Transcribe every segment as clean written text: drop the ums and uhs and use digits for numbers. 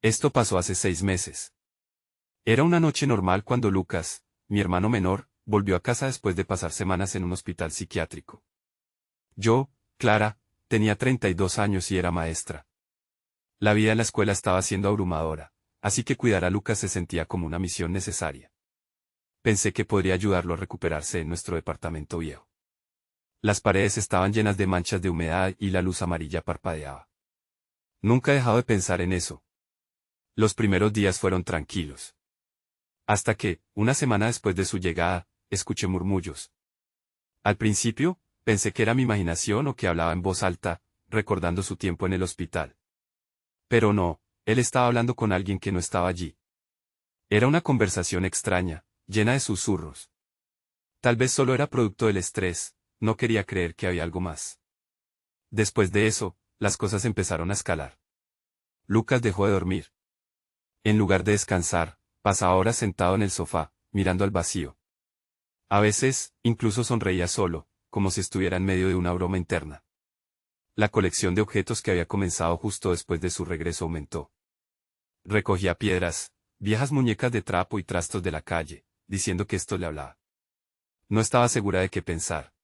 Esto pasó hace 6 meses. Era una noche normal cuando Lucas, mi hermano menor, volvió a casa después de pasar semanas en un hospital psiquiátrico. Yo, Clara, tenía 32 años y era maestra. La vida en la escuela estaba siendo abrumadora, así que cuidar a Lucas se sentía como una misión necesaria. Pensé que podría ayudarlo a recuperarse en nuestro departamento viejo. Las paredes estaban llenas de manchas de humedad y la luz amarilla parpadeaba. Nunca he dejado de pensar en eso. Los primeros días fueron tranquilos. Hasta que, una semana después de su llegada, escuché murmullos. Al principio, pensé que era mi imaginación o que hablaba en voz alta, recordando su tiempo en el hospital. Pero no, él estaba hablando con alguien que no estaba allí. Era una conversación extraña, llena de susurros. Tal vez solo era producto del estrés, no quería creer que había algo más. Después de eso, las cosas empezaron a escalar. Lucas dejó de dormir. En lugar de descansar, pasaba horas sentado en el sofá, mirando al vacío. A veces, incluso sonreía solo, como si estuviera en medio de una broma interna. La colección de objetos que había comenzado justo después de su regreso aumentó. Recogía piedras, viejas muñecas de trapo y trastos de la calle, diciendo que esto le hablaba. No estaba segura de qué pensar.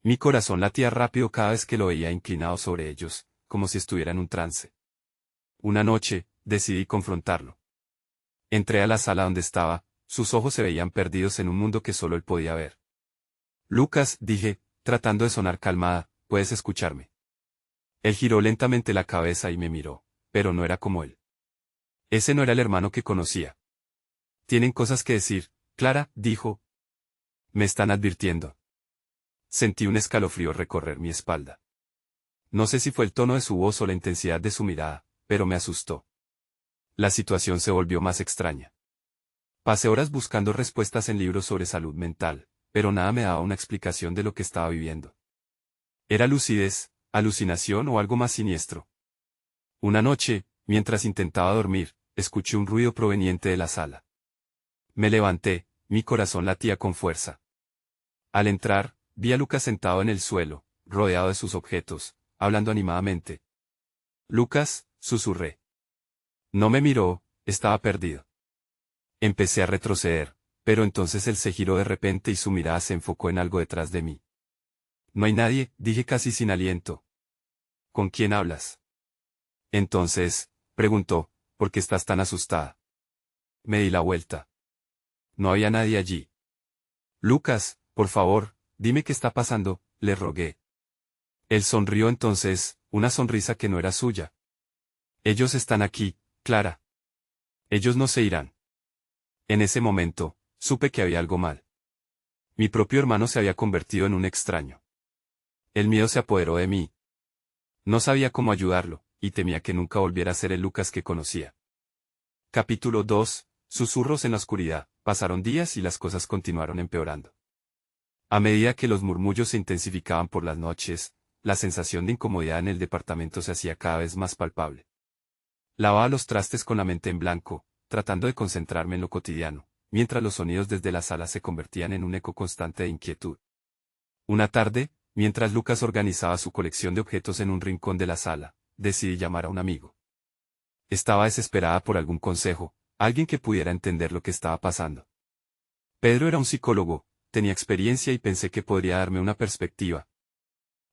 Mi corazón latía rápido cada vez que lo veía inclinado sobre ellos, como si estuviera en un trance. Una noche, decidí confrontarlo. Entré a la sala donde estaba, sus ojos se veían perdidos en un mundo que solo él podía ver. Lucas, dije, tratando de sonar calmada, ¿puedes escucharme? Él giró lentamente la cabeza y me miró, pero no era como él. Ese no era el hermano que conocía. Tienen cosas que decir, Clara, dijo. Me están advirtiendo. Sentí un escalofrío recorrer mi espalda. No sé si fue el tono de su voz o la intensidad de su mirada, pero me asustó. La situación se volvió más extraña. Pasé horas buscando respuestas en libros sobre salud mental, pero nada me daba una explicación de lo que estaba viviendo. ¿Era lucidez, alucinación o algo más siniestro? Una noche, mientras intentaba dormir, escuché un ruido proveniente de la sala. Me levanté, mi corazón latía con fuerza. Al entrar, vi a Lucas sentado en el suelo, rodeado de sus objetos, hablando animadamente. Lucas, susurré. No me miró, estaba perdido. Empecé a retroceder, pero entonces él se giró de repente y su mirada se enfocó en algo detrás de mí. No hay nadie, dije casi sin aliento. ¿Con quién hablas? Entonces, preguntó, ¿por qué estás tan asustada? Me di la vuelta. No había nadie allí. Lucas, por favor, dime qué está pasando, le rogué. Él sonrió entonces, una sonrisa que no era suya. Ellos están aquí, Clara. Ellos no se irán. En ese momento, supe que había algo mal. Mi propio hermano se había convertido en un extraño. El miedo se apoderó de mí. No sabía cómo ayudarlo, y temía que nunca volviera a ser el Lucas que conocía. Capítulo 2. Susurros en la oscuridad. Pasaron días y las cosas continuaron empeorando. A medida que los murmullos se intensificaban por las noches, la sensación de incomodidad en el departamento se hacía cada vez más palpable. Lavaba los trastes con la mente en blanco, tratando de concentrarme en lo cotidiano, mientras los sonidos desde la sala se convertían en un eco constante de inquietud. Una tarde, mientras Lucas organizaba su colección de objetos en un rincón de la sala, decidí llamar a un amigo. Estaba desesperada por algún consejo, alguien que pudiera entender lo que estaba pasando. Pedro era un psicólogo, tenía experiencia y pensé que podría darme una perspectiva.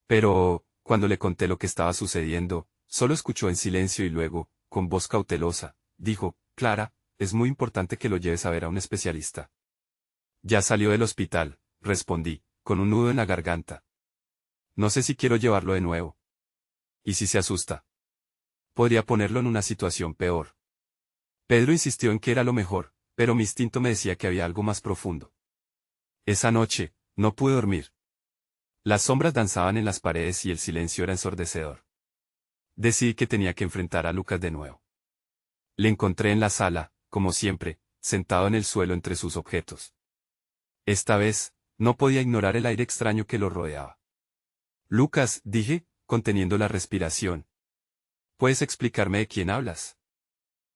Pero, cuando le conté lo que estaba sucediendo, solo escuchó en silencio y luego, con voz cautelosa, dijo, Clara, es muy importante que lo lleves a ver a un especialista. Ya salió del hospital, respondí, con un nudo en la garganta. No sé si quiero llevarlo de nuevo. ¿Y si se asusta? Podría ponerlo en una situación peor. Pedro insistió en que era lo mejor, pero mi instinto me decía que había algo más profundo. Esa noche, no pude dormir. Las sombras danzaban en las paredes y el silencio era ensordecedor. Decidí que tenía que enfrentar a Lucas de nuevo. Le encontré en la sala, como siempre, sentado en el suelo entre sus objetos. Esta vez, no podía ignorar el aire extraño que lo rodeaba. Lucas, dije, conteniendo la respiración. ¿Puedes explicarme de quién hablas?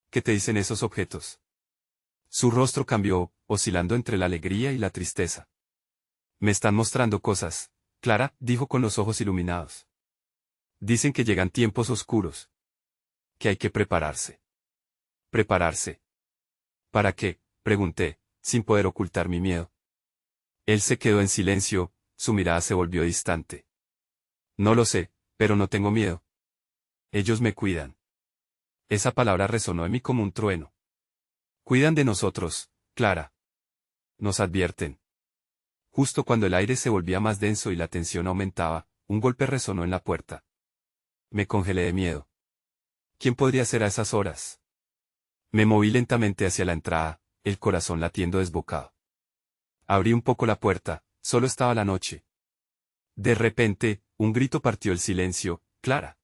¿Qué te dicen esos objetos? Su rostro cambió, oscilando entre la alegría y la tristeza. Me están mostrando cosas, Clara, dijo con los ojos iluminados. Dicen que llegan tiempos oscuros. Que hay que prepararse. Prepararse. ¿Para qué?, pregunté, sin poder ocultar mi miedo. Él se quedó en silencio, su mirada se volvió distante. No lo sé, pero no tengo miedo. Ellos me cuidan. Esa palabra resonó en mí como un trueno. Cuidan de nosotros, Clara. Nos advierten. Justo cuando el aire se volvía más denso y la tensión aumentaba, un golpe resonó en la puerta. Me congelé de miedo. ¿Quién podría ser a esas horas? Me moví lentamente hacia la entrada, el corazón latiendo desbocado. Abrí un poco la puerta, solo estaba la noche. De repente, un grito partió el silencio, Clara.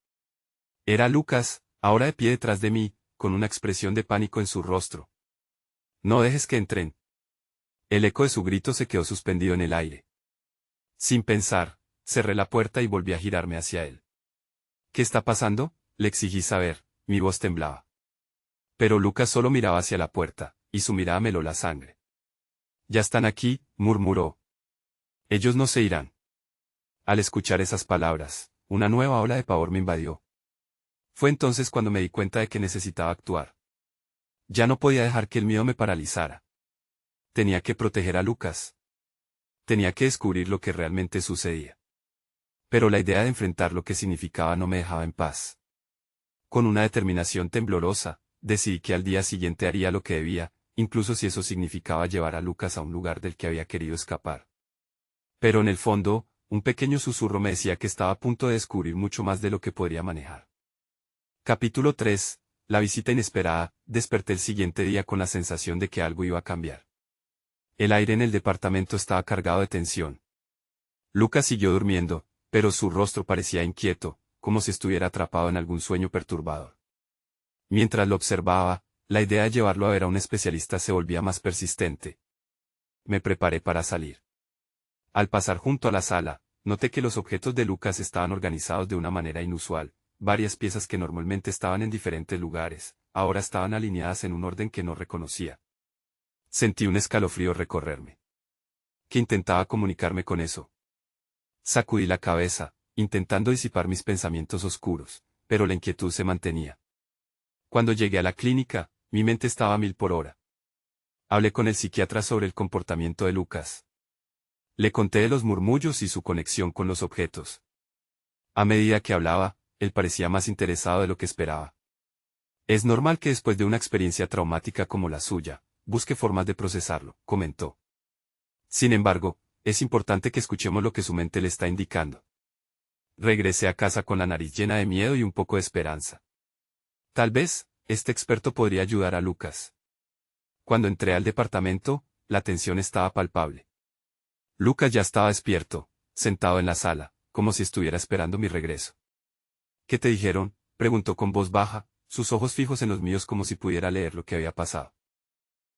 Era Lucas, ahora de pie detrás de mí, con una expresión de pánico en su rostro. No dejes que entren. El eco de su grito se quedó suspendido en el aire. Sin pensar, cerré la puerta y volví a girarme hacia él. ¿Qué está pasando?, le exigí saber, mi voz temblaba. Pero Lucas solo miraba hacia la puerta, y su mirada me heló la sangre. Ya están aquí, murmuró. Ellos no se irán. Al escuchar esas palabras, una nueva ola de pavor me invadió. Fue entonces cuando me di cuenta de que necesitaba actuar. Ya no podía dejar que el miedo me paralizara. Tenía que proteger a Lucas. Tenía que descubrir lo que realmente sucedía. Pero la idea de enfrentar lo que significaba no me dejaba en paz. Con una determinación temblorosa, decidí que al día siguiente haría lo que debía, incluso si eso significaba llevar a Lucas a un lugar del que había querido escapar. Pero en el fondo, un pequeño susurro me decía que estaba a punto de descubrir mucho más de lo que podría manejar. Capítulo 3. La visita inesperada. Desperté el siguiente día con la sensación de que algo iba a cambiar. El aire en el departamento estaba cargado de tensión. Lucas siguió durmiendo, pero su rostro parecía inquieto, como si estuviera atrapado en algún sueño perturbador. Mientras lo observaba, la idea de llevarlo a ver a un especialista se volvía más persistente. Me preparé para salir. Al pasar junto a la sala, noté que los objetos de Lucas estaban organizados de una manera inusual. Varias piezas que normalmente estaban en diferentes lugares, ahora estaban alineadas en un orden que no reconocía. Sentí un escalofrío recorrerme. ¿Qué intentaba comunicarme con eso? Sacudí la cabeza, intentando disipar mis pensamientos oscuros, pero la inquietud se mantenía. Cuando llegué a la clínica, mi mente estaba a 1000 por hora. Hablé con el psiquiatra sobre el comportamiento de Lucas. Le conté de los murmullos y su conexión con los objetos. A medida que hablaba, él parecía más interesado de lo que esperaba. Es normal que después de una experiencia traumática como la suya, busque formas de procesarlo, comentó. Sin embargo, es importante que escuchemos lo que su mente le está indicando. Regresé a casa con la nariz llena de miedo y un poco de esperanza. Tal vez, este experto podría ayudar a Lucas. Cuando entré al departamento, la tensión estaba palpable. Lucas ya estaba despierto, sentado en la sala, como si estuviera esperando mi regreso. ¿Qué te dijeron?, preguntó con voz baja, sus ojos fijos en los míos como si pudiera leer lo que había pasado.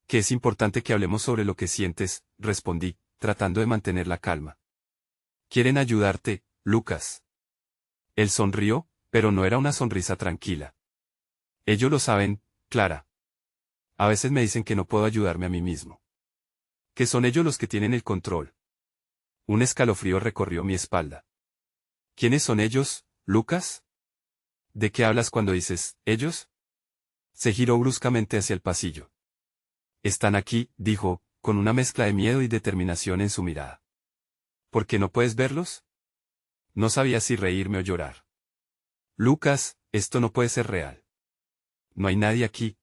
Que es importante que hablemos sobre lo que sientes, respondí, tratando de mantener la calma. Quieren ayudarte, Lucas. Él sonrió, pero no era una sonrisa tranquila. Ellos lo saben, Clara. A veces me dicen que no puedo ayudarme a mí mismo. Que son ellos los que tienen el control. Un escalofrío recorrió mi espalda. ¿Quiénes son ellos, Lucas? ¿De qué hablas cuando dices, ellos? Se giró bruscamente hacia el pasillo. Están aquí, dijo, con una mezcla de miedo y determinación en su mirada. ¿Por qué no puedes verlos? No sabía si reírme o llorar. Lucas, esto no puede ser real. No hay nadie aquí.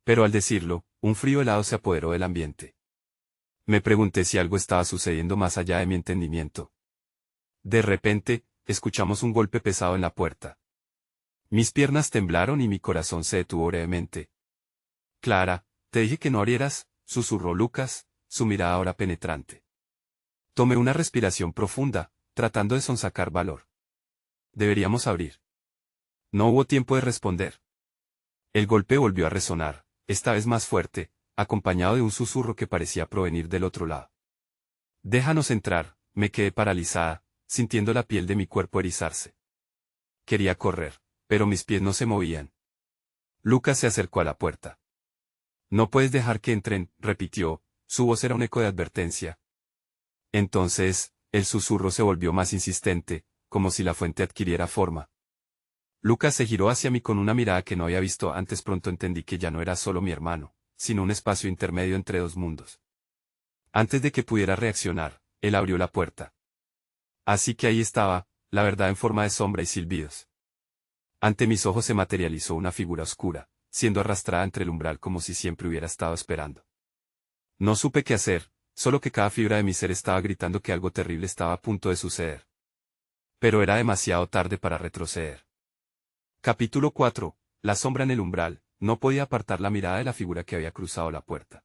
Pero al decirlo, un frío helado se apoderó del ambiente. Me pregunté si algo estaba sucediendo más allá de mi entendimiento. De repente, escuchamos un golpe pesado en la puerta. Mis piernas temblaron y mi corazón se detuvo brevemente. Clara, te dije que no abrieras, susurró Lucas, su mirada ahora penetrante. Tomé una respiración profunda, tratando de sonsacar valor. Deberíamos abrir. No hubo tiempo de responder. El golpe volvió a resonar, esta vez más fuerte, acompañado de un susurro que parecía provenir del otro lado. Déjanos entrar, me quedé paralizada, sintiendo la piel de mi cuerpo erizarse. Quería correr, pero mis pies no se movían. Lucas se acercó a la puerta. No puedes dejar que entren, repitió, su voz era un eco de advertencia. Entonces, el susurro se volvió más insistente, como si la fuente adquiriera forma. Lucas se giró hacia mí con una mirada que no había visto antes. Pronto entendí que ya no era solo mi hermano, sino un espacio intermedio entre dos mundos. Antes de que pudiera reaccionar, él abrió la puerta. Así que ahí estaba, la verdad en forma de sombra y silbidos. Ante mis ojos se materializó una figura oscura, siendo arrastrada entre el umbral como si siempre hubiera estado esperando. No supe qué hacer, solo que cada fibra de mi ser estaba gritando que algo terrible estaba a punto de suceder. Pero era demasiado tarde para retroceder. Capítulo 4. La sombra en el umbral. No podía apartar la mirada de la figura que había cruzado la puerta.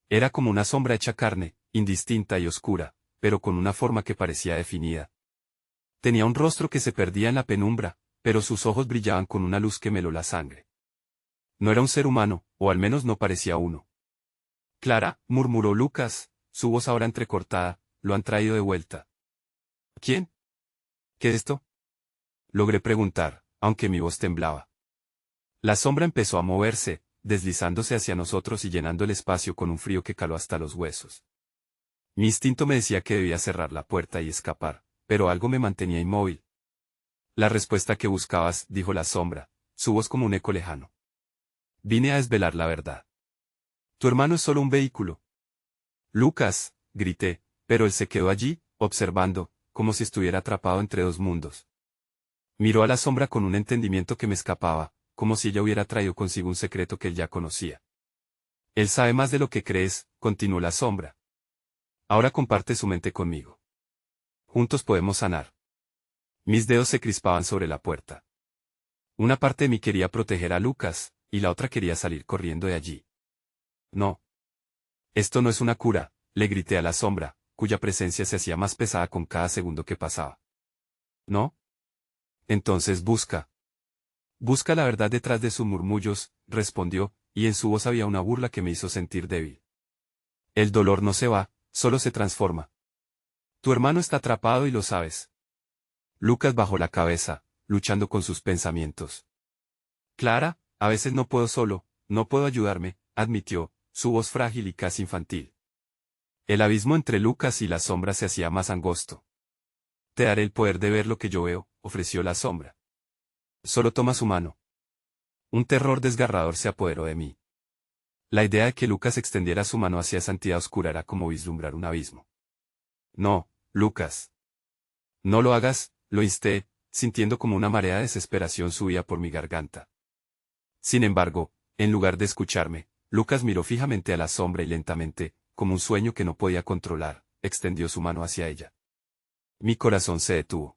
Era como una sombra hecha carne, indistinta y oscura, pero con una forma que parecía definida. Tenía un rostro que se perdía en la penumbra, pero sus ojos brillaban con una luz que me heló la sangre. No era un ser humano, o al menos no parecía uno. Clara, murmuró Lucas, su voz ahora entrecortada, lo han traído de vuelta. ¿Quién? ¿Qué es esto? Logré preguntar, aunque mi voz temblaba. La sombra empezó a moverse, deslizándose hacia nosotros y llenando el espacio con un frío que caló hasta los huesos. Mi instinto me decía que debía cerrar la puerta y escapar, pero algo me mantenía inmóvil. La respuesta que buscabas, dijo la sombra, su voz como un eco lejano. Vine a desvelar la verdad. Tu hermano es solo un vehículo. Lucas, grité, pero él se quedó allí, observando, como si estuviera atrapado entre dos mundos. Miró a la sombra con un entendimiento que me escapaba, como si ella hubiera traído consigo un secreto que él ya conocía. Él sabe más de lo que crees, continuó la sombra. Ahora comparte su mente conmigo. Juntos podemos sanar. Mis dedos se crispaban sobre la puerta. Una parte de mí quería proteger a Lucas, y la otra quería salir corriendo de allí. No. Esto no es una cura, le grité a la sombra, cuya presencia se hacía más pesada con cada segundo que pasaba. ¿No? Entonces busca. Busca la verdad detrás de sus murmullos, respondió, y en su voz había una burla que me hizo sentir débil. El dolor no se va, solo se transforma. Tu hermano está atrapado y lo sabes. Lucas bajó la cabeza, luchando con sus pensamientos. Clara, a veces no puedo solo, no puedo ayudarme, admitió, su voz frágil y casi infantil. El abismo entre Lucas y la sombra se hacía más angosto. Te daré el poder de ver lo que yo veo, ofreció la sombra. Solo toma su mano. Un terror desgarrador se apoderó de mí. La idea de que Lucas extendiera su mano hacia esa entidad oscura era como vislumbrar un abismo. No, Lucas. No lo hagas, lo insté, sintiendo como una marea de desesperación subía por mi garganta. Sin embargo, en lugar de escucharme, Lucas miró fijamente a la sombra y lentamente, como un sueño que no podía controlar, extendió su mano hacia ella. Mi corazón se detuvo.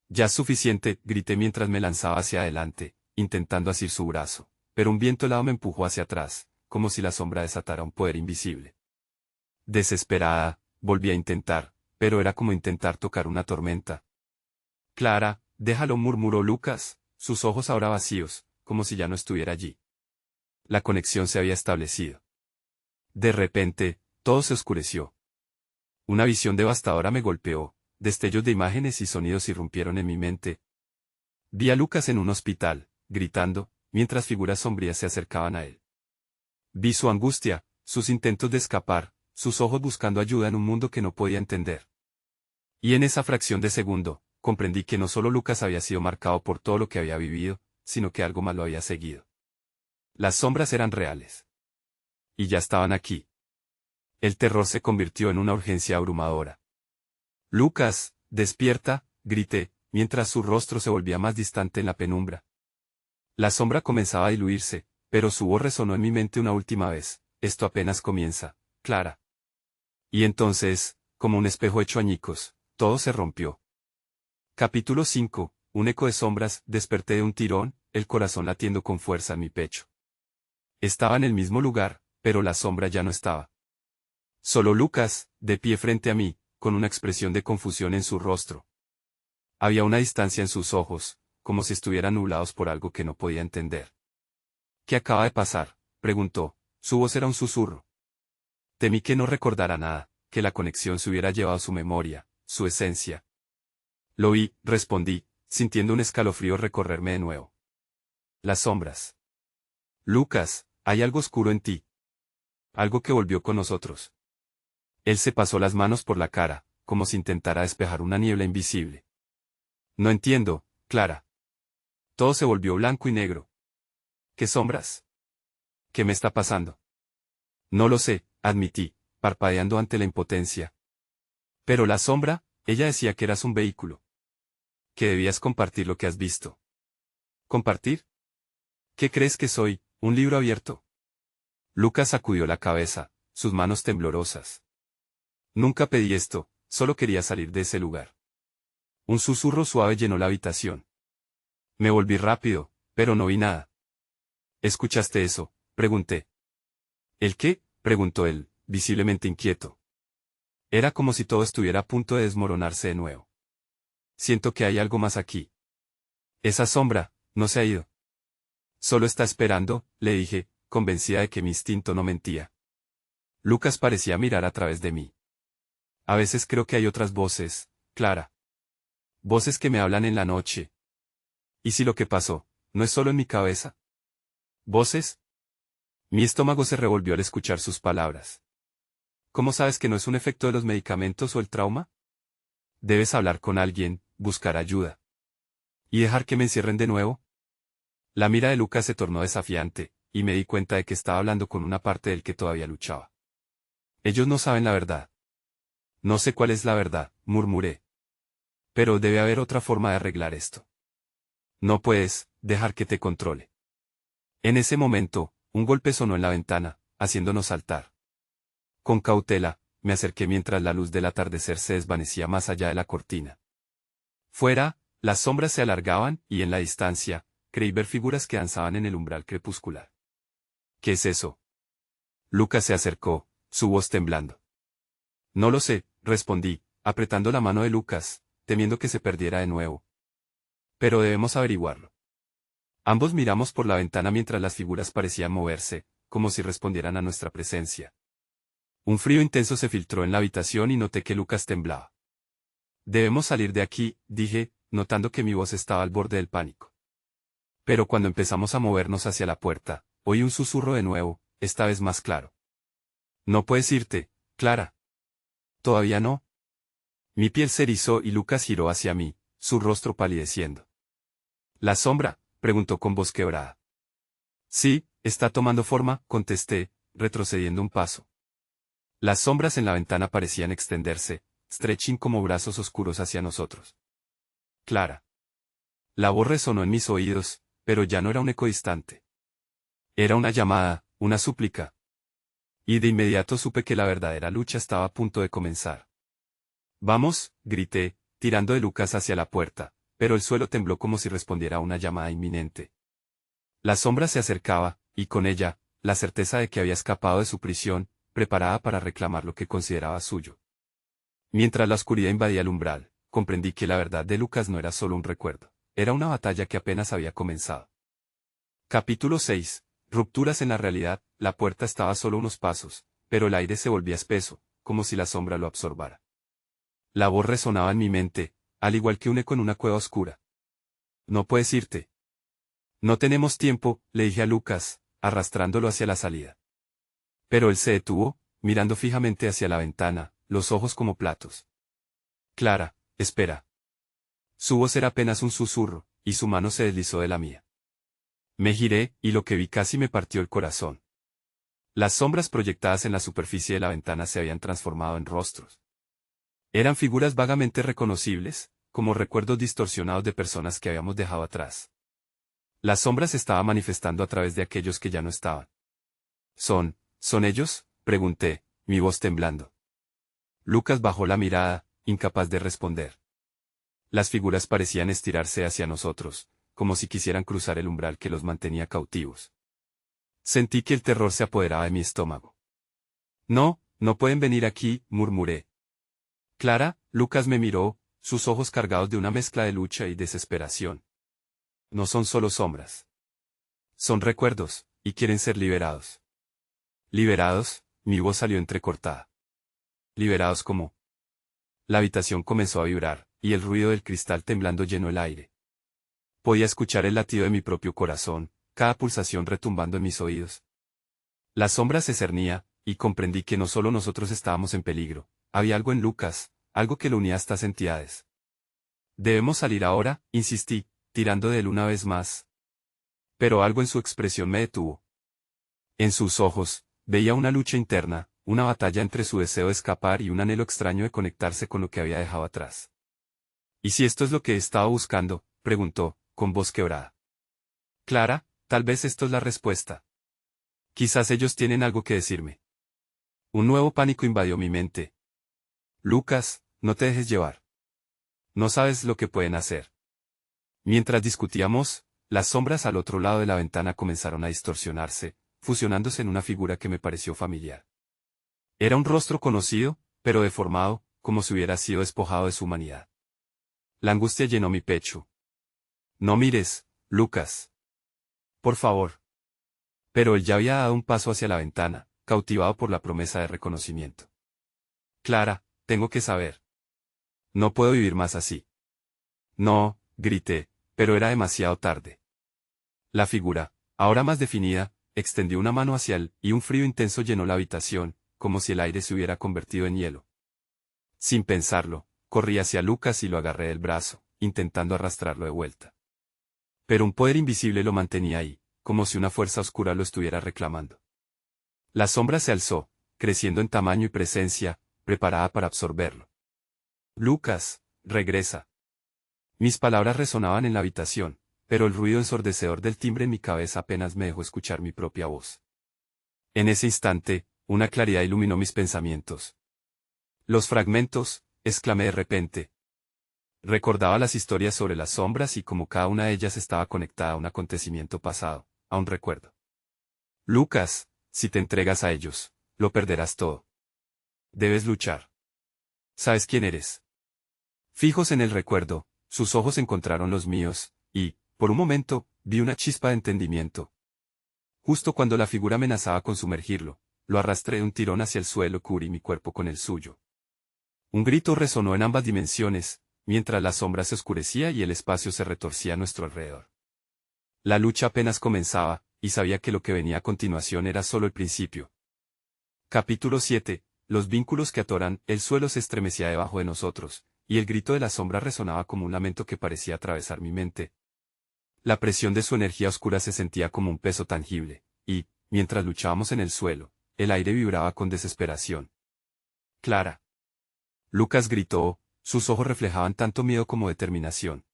Ya es suficiente, grité mientras me lanzaba hacia adelante, intentando asir su brazo, pero un viento helado me empujó hacia atrás, como si la sombra desatara un poder invisible. Desesperada, volví a intentar, pero era como intentar tocar una tormenta. Clara, déjalo, murmuró Lucas, sus ojos ahora vacíos, como si ya no estuviera allí. La conexión se había establecido. De repente, todo se oscureció. Una visión devastadora me golpeó, destellos de imágenes y sonidos irrumpieron en mi mente. Vi a Lucas en un hospital, gritando, mientras figuras sombrías se acercaban a él. Vi su angustia, sus intentos de escapar, sus ojos buscando ayuda en un mundo que no podía entender. Y en esa fracción de segundo, comprendí que no solo Lucas había sido marcado por todo lo que había vivido, sino que algo más lo había seguido. Las sombras eran reales. Y ya estaban aquí. El terror se convirtió en una urgencia abrumadora. Lucas, despierta, grité, mientras su rostro se volvía más distante en la penumbra. La sombra comenzaba a diluirse, pero su voz resonó en mi mente una última vez. Esto apenas comienza, Clara. Y entonces, como un espejo hecho añicos, todo se rompió. Capítulo 5. Un eco de sombras. Desperté de un tirón, el corazón latiendo con fuerza en mi pecho. Estaba en el mismo lugar, pero la sombra ya no estaba. Solo Lucas, de pie frente a mí, con una expresión de confusión en su rostro. Había una distancia en sus ojos, como si estuvieran nublados por algo que no podía entender. ¿Qué acaba de pasar?, preguntó, su voz era un susurro. Temí que no recordara nada, que la conexión se hubiera llevado su memoria, su esencia. Lo vi, respondí, sintiendo un escalofrío recorrerme de nuevo. Las sombras. Lucas, hay algo oscuro en ti. Algo que volvió con nosotros. Él se pasó las manos por la cara, como si intentara despejar una niebla invisible. No entiendo, Clara. Todo se volvió blanco y negro. ¿Qué sombras? ¿Qué me está pasando? No lo sé, admití, parpadeando ante la impotencia. Pero la sombra, ella decía que eras un vehículo. Que debías compartir lo que has visto. ¿Compartir? ¿Qué crees que soy, un libro abierto? Lucas sacudió la cabeza, sus manos temblorosas. Nunca pedí esto, solo quería salir de ese lugar. Un susurro suave llenó la habitación. Me volví rápido, pero no vi nada. ¿Escuchaste eso?, pregunté. ¿El qué?, preguntó él, visiblemente inquieto. Era como si todo estuviera a punto de desmoronarse de nuevo. Siento que hay algo más aquí. Esa sombra, no se ha ido. Solo está esperando, le dije, convencida de que mi instinto no mentía. Lucas parecía mirar a través de mí. A veces creo que hay otras voces, Clara. Voces que me hablan en la noche. ¿Y si lo que pasó, no es solo en mi cabeza? ¿Voces? Mi estómago se revolvió al escuchar sus palabras. ¿Cómo sabes que no es un efecto de los medicamentos o el trauma? Debes hablar con alguien, buscar ayuda. ¿Y dejar que me encierren de nuevo? La mira de Lucas se tornó desafiante, y me di cuenta de que estaba hablando con una parte del que todavía luchaba. Ellos no saben la verdad. No sé cuál es la verdad, murmuré. Pero debe haber otra forma de arreglar esto. No puedes dejar que te controle. En ese momento, un golpe sonó en la ventana, haciéndonos saltar. Con cautela, me acerqué mientras la luz del atardecer se desvanecía más allá de la cortina. Fuera, las sombras se alargaban, y en la distancia, creí ver figuras que danzaban en el umbral crepuscular. ¿Qué es eso? Lucas se acercó, su voz temblando. No lo sé, respondí, apretando la mano de Lucas, temiendo que se perdiera de nuevo. Pero debemos averiguarlo. Ambos miramos por la ventana mientras las figuras parecían moverse, como si respondieran a nuestra presencia. Un frío intenso se filtró en la habitación y noté que Lucas temblaba. Debemos salir de aquí, dije, notando que mi voz estaba al borde del pánico. Pero cuando empezamos a movernos hacia la puerta, oí un susurro de nuevo, esta vez más claro. No puedes irte, Clara. Todavía no. Mi piel se erizó y Lucas giró hacia mí, su rostro palideciendo. ¿La sombra?, preguntó con voz quebrada. Sí, está tomando forma, contesté, retrocediendo un paso. Las sombras en la ventana parecían extenderse, stretching como brazos oscuros hacia nosotros. Clara. La voz resonó en mis oídos, pero ya no era un eco distante. Era una llamada, una súplica. Y de inmediato supe que la verdadera lucha estaba a punto de comenzar. Vamos, grité, tirando de Lucas hacia la puerta, pero el suelo tembló como si respondiera a una llamada inminente. La sombra se acercaba, y con ella, la certeza de que había escapado de su prisión, preparada para reclamar lo que consideraba suyo. Mientras la oscuridad invadía el umbral, comprendí que la verdad de Lucas no era solo un recuerdo, era una batalla que apenas había comenzado. Capítulo 6. Rupturas en la realidad. La puerta estaba a solo unos pasos, pero el aire se volvía espeso, como si la sombra lo absorbara. La voz resonaba en mi mente, al igual que un eco en una cueva oscura. No puedes irte. No tenemos tiempo, le dije a Lucas, arrastrándolo hacia la salida. Pero él se detuvo, mirando fijamente hacia la ventana, los ojos como platos. Clara, espera. Su voz era apenas un susurro, y su mano se deslizó de la mía. Me giré, y lo que vi casi me partió el corazón. Las sombras proyectadas en la superficie de la ventana se habían transformado en rostros. Eran figuras vagamente reconocibles, como recuerdos distorsionados de personas que habíamos dejado atrás. Las sombras se estaban manifestando a través de aquellos que ya no estaban. ¿Son ellos?, pregunté, mi voz temblando. Lucas bajó la mirada, incapaz de responder. Las figuras parecían estirarse hacia nosotros, como si quisieran cruzar el umbral que los mantenía cautivos. Sentí que el terror se apoderaba de mi estómago. No, no pueden venir aquí, murmuré. Clara, Lucas me miró, sus ojos cargados de una mezcla de lucha y desesperación. No son solo sombras. Son recuerdos, y quieren ser liberados. ¿Liberados? Mi voz salió entrecortada. ¿Liberados cómo? La habitación comenzó a vibrar, y el ruido del cristal temblando llenó el aire. Podía escuchar el latido de mi propio corazón, cada pulsación retumbando en mis oídos. La sombra se cernía, y comprendí que no solo nosotros estábamos en peligro, había algo en Lucas, algo que lo unía a estas entidades. Debemos salir ahora, insistí, tirando de él una vez más. Pero algo en su expresión me detuvo. En sus ojos, veía una lucha interna, una batalla entre su deseo de escapar y un anhelo extraño de conectarse con lo que había dejado atrás. ¿Y si esto es lo que he estado buscando?, preguntó, con voz quebrada. Clara, tal vez esto es la respuesta. Quizás ellos tienen algo que decirme. Un nuevo pánico invadió mi mente. Lucas, no te dejes llevar. No sabes lo que pueden hacer. Mientras discutíamos, las sombras al otro lado de la ventana comenzaron a distorsionarse, fusionándose en una figura que me pareció familiar. Era un rostro conocido, pero deformado, como si hubiera sido despojado de su humanidad. La angustia llenó mi pecho. No mires, Lucas. Por favor. Pero él ya había dado un paso hacia la ventana, cautivado por la promesa de reconocimiento. Clara, tengo que saber. No puedo vivir más así. No, grité, pero era demasiado tarde. La figura, ahora más definida, extendió una mano hacia él, y un frío intenso llenó la habitación, como si el aire se hubiera convertido en hielo. Sin pensarlo, corrí hacia Lucas y lo agarré del brazo, intentando arrastrarlo de vuelta. Pero un poder invisible lo mantenía ahí, como si una fuerza oscura lo estuviera reclamando. La sombra se alzó, creciendo en tamaño y presencia, preparada para absorberlo. Lucas, regresa. Mis palabras resonaban en la habitación, pero el ruido ensordecedor del timbre en mi cabeza apenas me dejó escuchar mi propia voz. En ese instante, una claridad iluminó mis pensamientos. Los fragmentos, exclamé de repente. Recordaba las historias sobre las sombras y cómo cada una de ellas estaba conectada a un acontecimiento pasado, a un recuerdo. Lucas, si te entregas a ellos, lo perderás todo. Debes luchar. ¿Sabes quién eres? Fijos en el recuerdo, sus ojos encontraron los míos, y, por un momento, vi una chispa de entendimiento. Justo cuando la figura amenazaba con sumergirlo, lo arrastré de un tirón hacia el suelo y cubrí mi cuerpo con el suyo. Un grito resonó en ambas dimensiones, mientras la sombra se oscurecía y el espacio se retorcía a nuestro alrededor. La lucha apenas comenzaba, y sabía que lo que venía a continuación era solo el principio. Capítulo 7. Los vínculos que atoran. El suelo se estremecía debajo de nosotros, y el grito de la sombra resonaba como un lamento que parecía atravesar mi mente. La presión de su energía oscura se sentía como un peso tangible, y, mientras luchábamos en el suelo, el aire vibraba con desesperación. Clara. Lucas gritó, sus ojos reflejaban tanto miedo como determinación.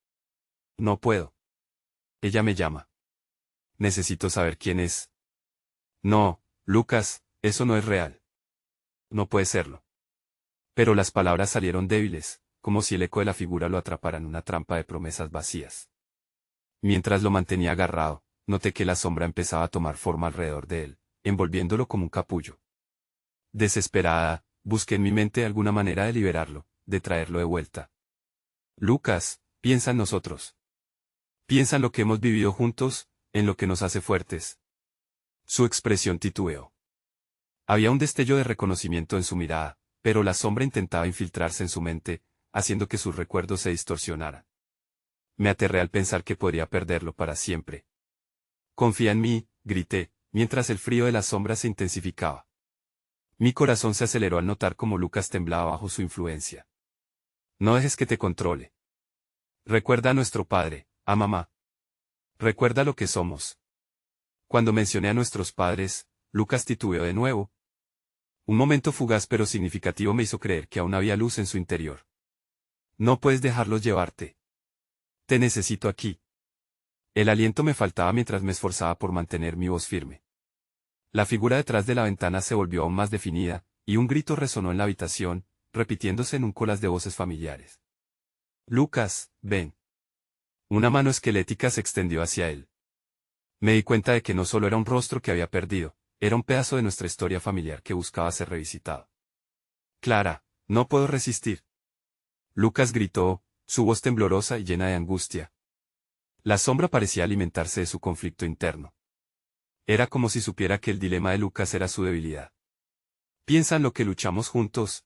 No puedo. Ella me llama. Necesito saber quién es. No, Lucas, eso no es real. No puede serlo. Pero las palabras salieron débiles, como si el eco de la figura lo atrapara en una trampa de promesas vacías. Mientras lo mantenía agarrado, noté que la sombra empezaba a tomar forma alrededor de él, envolviéndolo como un capullo. Desesperada, busqué en mi mente alguna manera de liberarlo, de traerlo de vuelta. Lucas, piensa en nosotros. Piensa en lo que hemos vivido juntos, en lo que nos hace fuertes. Su expresión titubeó. Había un destello de reconocimiento en su mirada, pero la sombra intentaba infiltrarse en su mente, haciendo que sus recuerdos se distorsionaran. Me aterré al pensar que podría perderlo para siempre. Confía en mí, grité, mientras el frío de la sombra se intensificaba. Mi corazón se aceleró al notar cómo Lucas temblaba bajo su influencia. No dejes que te controle. Recuerda a nuestro padre, a mamá. Recuerda lo que somos. Cuando mencioné a nuestros padres, Lucas titubeó de nuevo. Un momento fugaz pero significativo me hizo creer que aún había luz en su interior. No puedes dejarlos llevarte. Te necesito aquí. El aliento me faltaba mientras me esforzaba por mantener mi voz firme. La figura detrás de la ventana se volvió aún más definida, y un grito resonó en la habitación, repitiéndose en un colas de voces familiares. Lucas, ven. Una mano esquelética se extendió hacia él. Me di cuenta de que no solo era un rostro que había perdido, era un pedazo de nuestra historia familiar que buscaba ser revisitado. Clara, no puedo resistir. Lucas gritó, su voz temblorosa y llena de angustia. La sombra parecía alimentarse de su conflicto interno. Era como si supiera que el dilema de Lucas era su debilidad. Piensa en lo que luchamos juntos.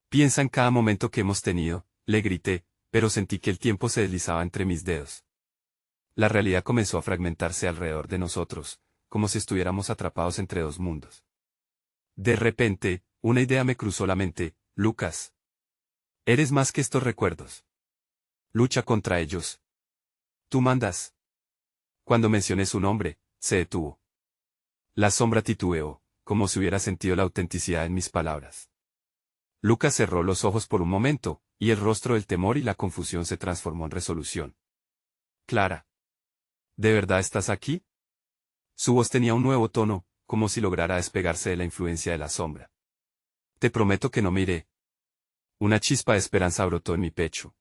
Piensa en cada momento que hemos tenido, le grité, pero sentí que el tiempo se deslizaba entre mis dedos. La realidad comenzó a fragmentarse alrededor de nosotros, como si estuviéramos atrapados entre dos mundos. De repente, una idea me cruzó la mente, Lucas. Eres más que estos recuerdos. Lucha contra ellos. Tú mandas. Cuando mencioné su nombre, se detuvo. La sombra titubeó, como si hubiera sentido la autenticidad en mis palabras. Lucas cerró los ojos por un momento, y el rostro del temor y la confusión se transformó en resolución. Clara. ¿De verdad estás aquí? Su voz tenía un nuevo tono, como si lograra despegarse de la influencia de la sombra. Te prometo que no me iré. Una chispa de esperanza brotó en mi pecho.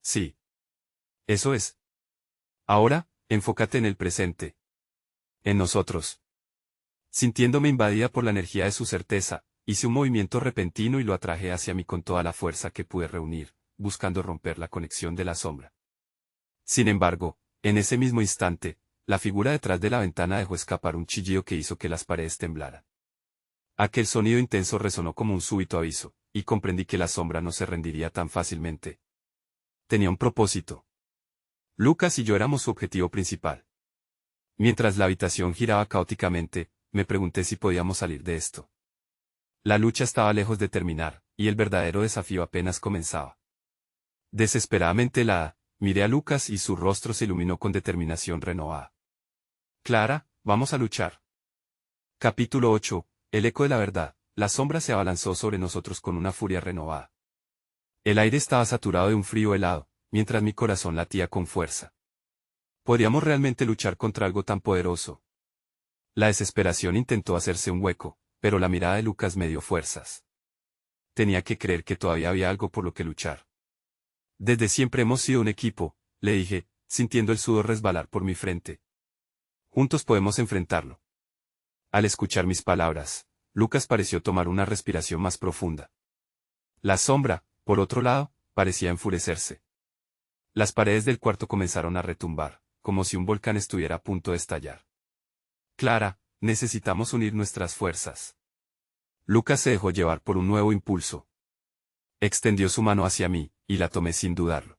Sí. Eso es. Ahora, enfócate en el presente. En nosotros. Sintiéndome invadida por la energía de su certeza, hice un movimiento repentino y lo atraje hacia mí con toda la fuerza que pude reunir, buscando romper la conexión de la sombra. Sin embargo, en ese mismo instante, la figura detrás de la ventana dejó escapar un chillido que hizo que las paredes temblaran. Aquel sonido intenso resonó como un súbito aviso, y comprendí que la sombra no se rendiría tan fácilmente. Tenía un propósito. Lucas y yo éramos su objetivo principal. Mientras la habitación giraba caóticamente, me pregunté si podíamos salir de esto. La lucha estaba lejos de terminar, y el verdadero desafío apenas comenzaba. Desesperadamente miré a Lucas y su rostro se iluminó con determinación renovada. Clara, vamos a luchar. Capítulo 8. El eco de la verdad. La sombra se abalanzó sobre nosotros con una furia renovada. El aire estaba saturado de un frío helado, mientras mi corazón latía con fuerza. ¿Podríamos realmente luchar contra algo tan poderoso? La desesperación intentó hacerse un hueco, pero la mirada de Lucas me dio fuerzas. Tenía que creer que todavía había algo por lo que luchar. Desde siempre hemos sido un equipo, le dije, sintiendo el sudor resbalar por mi frente. Juntos podemos enfrentarlo. Al escuchar mis palabras, Lucas pareció tomar una respiración más profunda. La sombra, por otro lado, parecía enfurecerse. Las paredes del cuarto comenzaron a retumbar, como si un volcán estuviera a punto de estallar. Clara, necesitamos unir nuestras fuerzas. Lucas se dejó llevar por un nuevo impulso. Extendió su mano hacia mí, y la tomé sin dudarlo.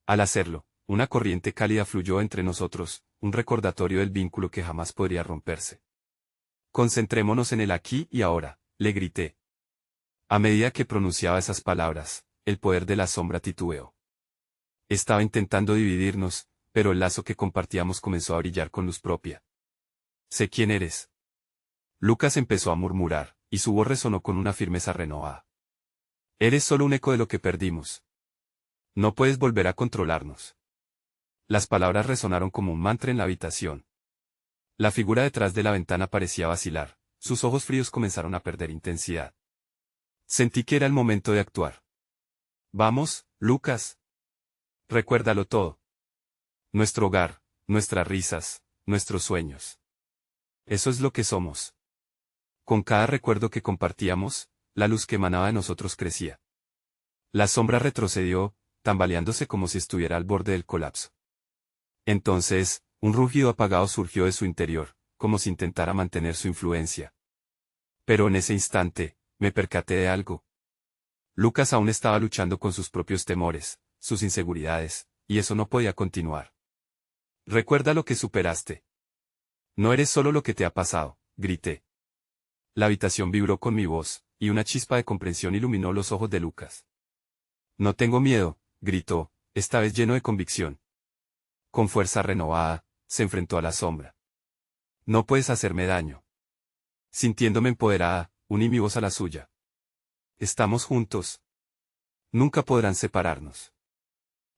Al hacerlo, una corriente cálida fluyó entre nosotros, un recordatorio del vínculo que jamás podría romperse. Concentrémonos en el aquí y ahora, le grité. A medida que pronunciaba esas palabras, el poder de la sombra titubeó. Estaba intentando dividirnos, pero el lazo que compartíamos comenzó a brillar con luz propia. Sé quién eres. Lucas empezó a murmurar, y su voz resonó con una firmeza renovada. Eres solo un eco de lo que perdimos. No puedes volver a controlarnos. Las palabras resonaron como un mantra en la habitación. La figura detrás de la ventana parecía vacilar, sus ojos fríos comenzaron a perder intensidad. Sentí que era el momento de actuar. Vamos, Lucas. Recuérdalo todo. Nuestro hogar, nuestras risas, nuestros sueños. Eso es lo que somos. Con cada recuerdo que compartíamos, la luz que emanaba de nosotros crecía. La sombra retrocedió, tambaleándose como si estuviera al borde del colapso. Entonces, un rugido apagado surgió de su interior, como si intentara mantener su influencia. Pero en ese instante, me percaté de algo. Lucas aún estaba luchando con sus propios temores, sus inseguridades, y eso no podía continuar. Recuerda lo que superaste. No eres solo lo que te ha pasado, grité. La habitación vibró con mi voz, y una chispa de comprensión iluminó los ojos de Lucas. No tengo miedo, gritó, esta vez lleno de convicción. Con fuerza renovada, se enfrentó a la sombra. No puedes hacerme daño. Sintiéndome empoderada, uní mi voz a la suya. Estamos juntos. Nunca podrán separarnos.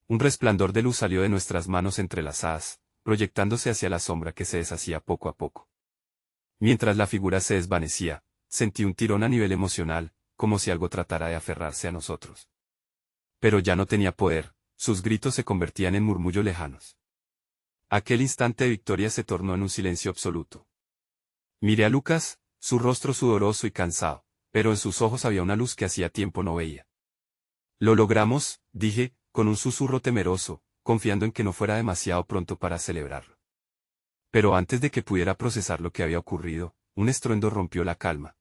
Un resplandor de luz salió de nuestras manos entrelazadas, proyectándose hacia la sombra que se deshacía poco a poco. Mientras la figura se desvanecía, sentí un tirón a nivel emocional, como si algo tratara de aferrarse a nosotros. Pero ya no tenía poder, sus gritos se convertían en murmullos lejanos. Aquel instante de victoria se tornó en un silencio absoluto. Miré a Lucas, su rostro sudoroso y cansado, pero en sus ojos había una luz que hacía tiempo no veía. Lo logramos, dije, con un susurro temeroso, confiando en que no fuera demasiado pronto para celebrarlo. Pero antes de que pudiera procesar lo que había ocurrido, un estruendo rompió la calma.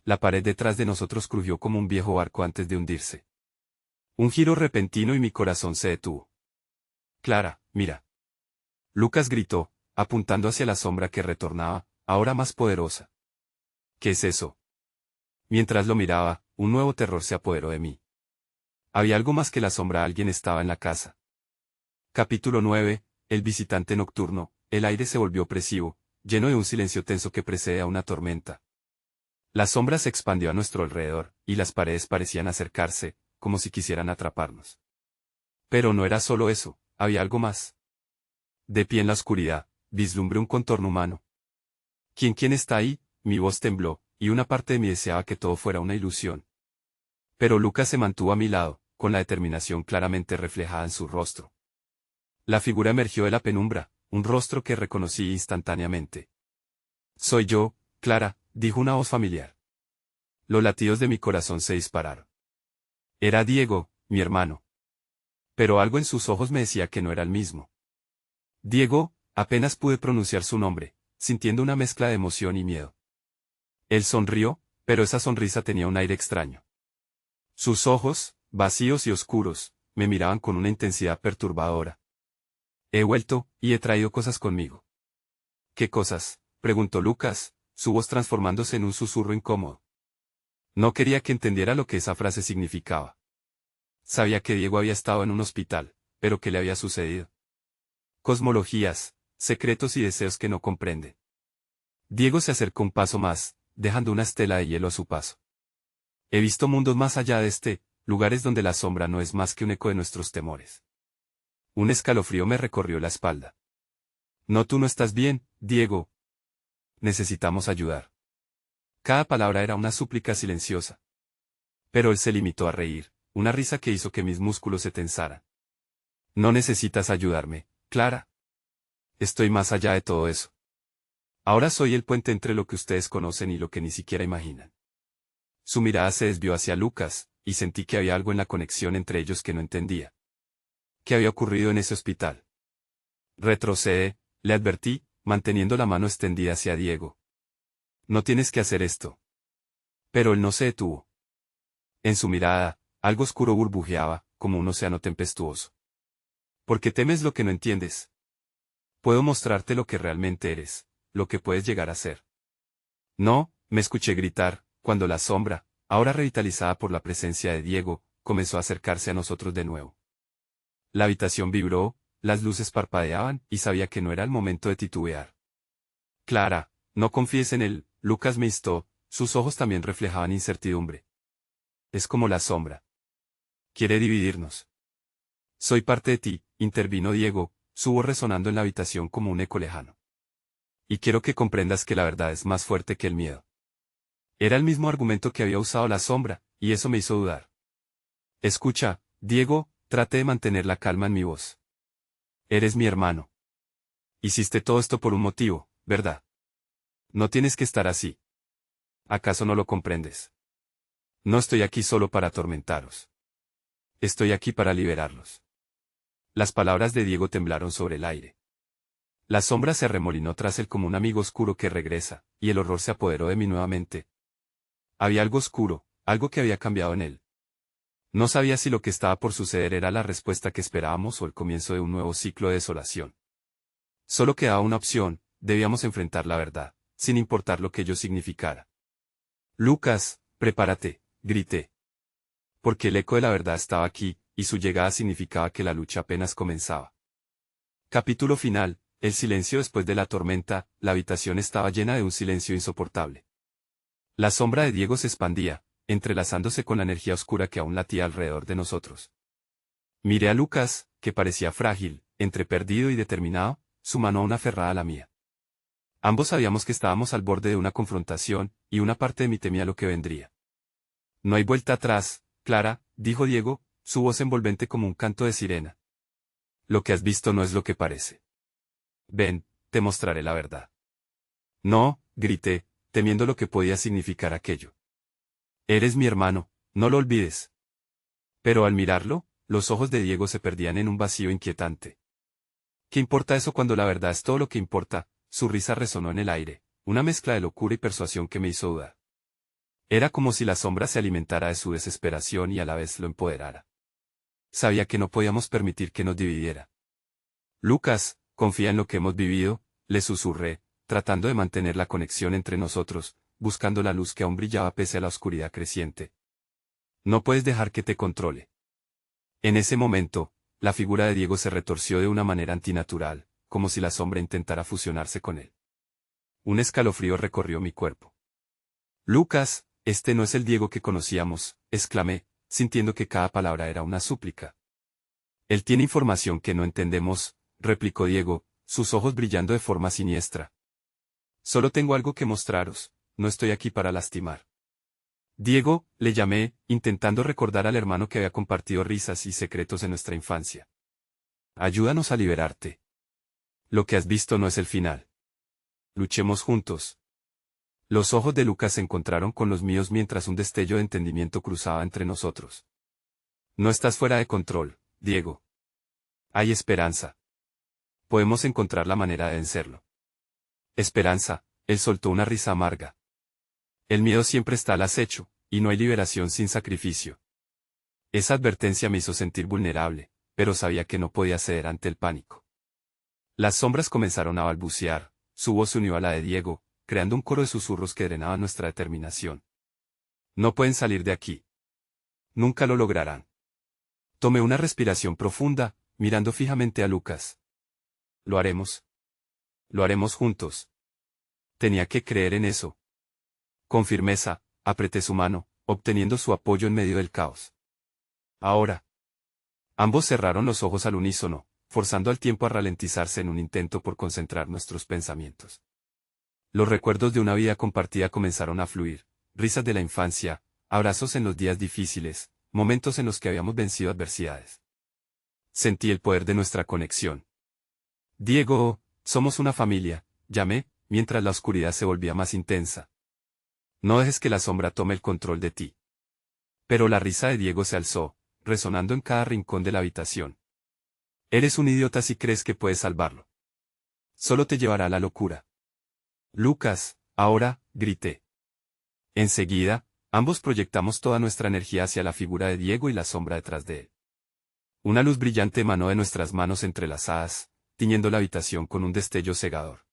La pared detrás de nosotros crujió como un viejo barco antes de hundirse. Un giro repentino y mi corazón se detuvo. Clara, mira. Lucas gritó, apuntando hacia la sombra que retornaba, ahora más poderosa. ¿Qué es eso? Mientras lo miraba, un nuevo terror se apoderó de mí. Había algo más que la sombra, alguien estaba en la casa. Capítulo 9. El visitante nocturno. El aire se volvió opresivo, lleno de un silencio tenso que precede a una tormenta. La sombra se expandió a nuestro alrededor, y las paredes parecían acercarse, como si quisieran atraparnos. Pero no era solo eso, había algo más. De pie en la oscuridad, vislumbré un contorno humano. ¿Quién está ahí? Mi voz tembló, y una parte de mí deseaba que todo fuera una ilusión. Pero Lucas se mantuvo a mi lado, con la determinación claramente reflejada en su rostro. La figura emergió de la penumbra, un rostro que reconocí instantáneamente. Soy yo, Clara, dijo una voz familiar. Los latidos de mi corazón se dispararon. Era Diego, mi hermano. Pero algo en sus ojos me decía que no era el mismo. Diego, apenas pude pronunciar su nombre, sintiendo una mezcla de emoción y miedo. Él sonrió, pero esa sonrisa tenía un aire extraño. Sus ojos, vacíos y oscuros, me miraban con una intensidad perturbadora. He vuelto, y he traído cosas conmigo. ¿Qué cosas?, preguntó Lucas, su voz transformándose en un susurro incómodo. No quería que entendiera lo que esa frase significaba. Sabía que Diego había estado en un hospital, pero ¿qué le había sucedido? Cosmologías, secretos y deseos que no comprende. Diego se acercó un paso más, dejando una estela de hielo a su paso. He visto mundos más allá de este, lugares donde la sombra no es más que un eco de nuestros temores. Un escalofrío me recorrió la espalda. No, tú no estás bien, Diego. Necesitamos ayudar. Cada palabra era una súplica silenciosa. Pero él se limitó a reír, una risa que hizo que mis músculos se tensaran. No necesitas ayudarme, Clara. Estoy más allá de todo eso. Ahora soy el puente entre lo que ustedes conocen y lo que ni siquiera imaginan. Su mirada se desvió hacia Lucas, y sentí que había algo en la conexión entre ellos que no entendía. ¿Qué había ocurrido en ese hospital? Retrocede, le advertí, manteniendo la mano extendida hacia Diego. No tienes que hacer esto. Pero él no se detuvo. En su mirada, algo oscuro burbujeaba, como un océano tempestuoso. ¿Por qué temes lo que no entiendes? Puedo mostrarte lo que realmente eres, lo que puedes llegar a ser. No, me escuché gritar, cuando la sombra, ahora revitalizada por la presencia de Diego, comenzó a acercarse a nosotros de nuevo. La habitación vibró, las luces parpadeaban, y sabía que no era el momento de titubear. Clara, no confíes en él, Lucas me instó, sus ojos también reflejaban incertidumbre. Es como la sombra. Quiere dividirnos. Soy parte de ti, intervino Diego, su voz resonando en la habitación como un eco lejano. Y quiero que comprendas que la verdad es más fuerte que el miedo. Era el mismo argumento que había usado la sombra, y eso me hizo dudar. Escucha, Diego, traté de mantener la calma en mi voz. Eres mi hermano. Hiciste todo esto por un motivo, ¿verdad? No tienes que estar así. ¿Acaso no lo comprendes? No estoy aquí solo para atormentaros. Estoy aquí para liberarlos. Las palabras de Diego temblaron sobre el aire. La sombra se arremolinó tras él como un amigo oscuro que regresa, y el horror se apoderó de mí nuevamente. Había algo oscuro, algo que había cambiado en él. No sabía si lo que estaba por suceder era la respuesta que esperábamos o el comienzo de un nuevo ciclo de desolación. Solo quedaba una opción, debíamos enfrentar la verdad, sin importar lo que ello significara. Lucas, prepárate, grité. Porque el eco de la verdad estaba aquí, y su llegada significaba que la lucha apenas comenzaba. Capítulo final, el silencio después de la tormenta, la habitación estaba llena de un silencio insoportable. La sombra de Diego se expandía, entrelazándose con la energía oscura que aún latía alrededor de nosotros. Miré a Lucas, que parecía frágil, entre perdido y determinado, su mano aún aferrada a la mía. Ambos sabíamos que estábamos al borde de una confrontación, y una parte de mí temía lo que vendría. No hay vuelta atrás, Clara, dijo Diego, su voz envolvente como un canto de sirena. Lo que has visto no es lo que parece. Ven, te mostraré la verdad. No, grité, temiendo lo que podía significar aquello. Eres mi hermano, no lo olvides. Pero al mirarlo, los ojos de Diego se perdían en un vacío inquietante. ¿Qué importa eso cuando la verdad es todo lo que importa? Su risa resonó en el aire, una mezcla de locura y persuasión que me hizo dudar. Era como si la sombra se alimentara de su desesperación y a la vez lo empoderara. Sabía que no podíamos permitir que nos dividiera. Lucas, confía en lo que hemos vivido, le susurré, tratando de mantener la conexión entre nosotros, buscando la luz que aún brillaba pese a la oscuridad creciente. No puedes dejar que te controle. En ese momento, la figura de Diego se retorció de una manera antinatural, como si la sombra intentara fusionarse con él. Un escalofrío recorrió mi cuerpo. Lucas, este no es el Diego que conocíamos, exclamé, sintiendo que cada palabra era una súplica. Él tiene información que no entendemos, replicó Diego, sus ojos brillando de forma siniestra. Solo tengo algo que mostraros, no estoy aquí para lastimar. Diego, le llamé, intentando recordar al hermano que había compartido risas y secretos en nuestra infancia. Ayúdanos a liberarte. Lo que has visto no es el final. Luchemos juntos. Los ojos de Lucas se encontraron con los míos mientras un destello de entendimiento cruzaba entre nosotros. No estás fuera de control, Diego. Hay esperanza. Podemos encontrar la manera de vencerlo. Esperanza, él soltó una risa amarga. El miedo siempre está al acecho, y no hay liberación sin sacrificio. Esa advertencia me hizo sentir vulnerable, pero sabía que no podía ceder ante el pánico. Las sombras comenzaron a balbucear, su voz se unió a la de Diego, creando un coro de susurros que drenaban nuestra determinación. No pueden salir de aquí. Nunca lo lograrán. Tomé una respiración profunda, mirando fijamente a Lucas. Lo haremos. Lo haremos juntos. Tenía que creer en eso. Con firmeza, apreté su mano, obteniendo su apoyo en medio del caos. Ahora. Ambos cerraron los ojos al unísono, forzando al tiempo a ralentizarse en un intento por concentrar nuestros pensamientos. Los recuerdos de una vida compartida comenzaron a fluir, risas de la infancia, abrazos en los días difíciles, momentos en los que habíamos vencido adversidades. Sentí el poder de nuestra conexión. Diego, somos una familia, llamé, mientras la oscuridad se volvía más intensa. No dejes que la sombra tome el control de ti. Pero la risa de Diego se alzó, resonando en cada rincón de la habitación. Eres un idiota si crees que puedes salvarlo. Solo te llevará a la locura. Lucas, ahora, grité. Enseguida, ambos proyectamos toda nuestra energía hacia la figura de Diego y la sombra detrás de él. Una luz brillante emanó de nuestras manos entrelazadas, tiñendo la habitación con un destello cegador.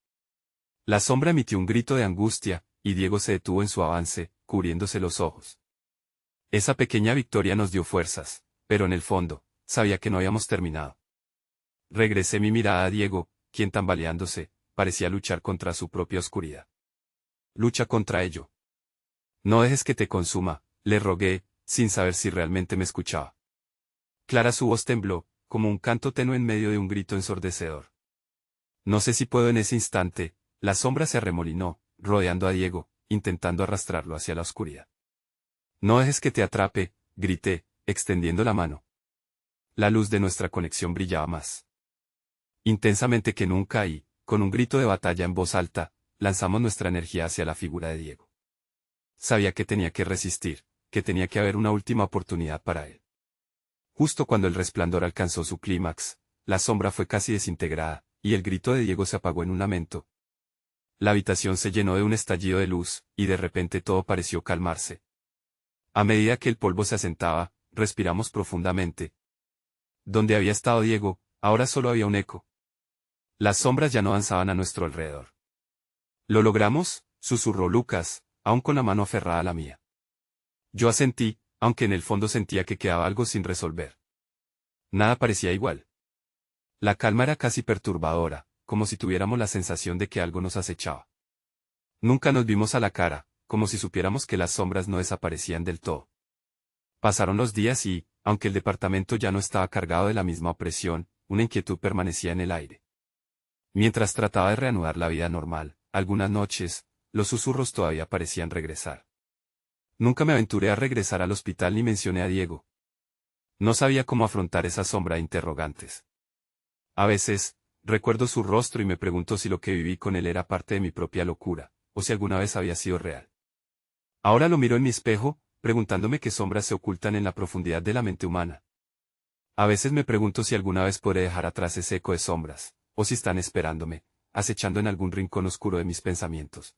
La sombra emitió un grito de angustia, y Diego se detuvo en su avance, cubriéndose los ojos. Esa pequeña victoria nos dio fuerzas, pero en el fondo, sabía que no habíamos terminado. Regresé mi mirada a Diego, quien tambaleándose, parecía luchar contra su propia oscuridad. Lucha contra ello. No dejes que te consuma, le rogué, sin saber si realmente me escuchaba. Clara su voz tembló, como un canto tenue en medio de un grito ensordecedor. No sé si puedo en ese instante, la sombra se arremolinó, rodeando a Diego, intentando arrastrarlo hacia la oscuridad. No dejes que te atrape, grité, extendiendo la mano. La luz de nuestra conexión brillaba más intensamente que nunca y, con un grito de batalla en voz alta, lanzamos nuestra energía hacia la figura de Diego. Sabía que tenía que resistir, que tenía que haber una última oportunidad para él. Justo cuando el resplandor alcanzó su clímax, la sombra fue casi desintegrada, y el grito de Diego se apagó en un lamento. La habitación se llenó de un estallido de luz, y de repente todo pareció calmarse. A medida que el polvo se asentaba, respiramos profundamente. Donde había estado Diego, ahora solo había un eco. Las sombras ya no avanzaban a nuestro alrededor. ¿Lo logramos?, susurró Lucas, aún con la mano aferrada a la mía. Yo asentí, aunque en el fondo sentía que quedaba algo sin resolver. Nada parecía igual. La calma era casi perturbadora, como si tuviéramos la sensación de que algo nos acechaba. Nunca nos vimos a la cara, como si supiéramos que las sombras no desaparecían del todo. Pasaron los días y, aunque el departamento ya no estaba cargado de la misma opresión, una inquietud permanecía en el aire. Mientras trataba de reanudar la vida normal, algunas noches, los susurros todavía parecían regresar. Nunca me aventuré a regresar al hospital ni mencioné a Diego. No sabía cómo afrontar esa sombra de interrogantes. A veces, recuerdo su rostro y me pregunto si lo que viví con él era parte de mi propia locura, o si alguna vez había sido real. Ahora lo miro en mi espejo, preguntándome qué sombras se ocultan en la profundidad de la mente humana. A veces me pregunto si alguna vez podré dejar atrás ese eco de sombras, o si están esperándome, acechando en algún rincón oscuro de mis pensamientos.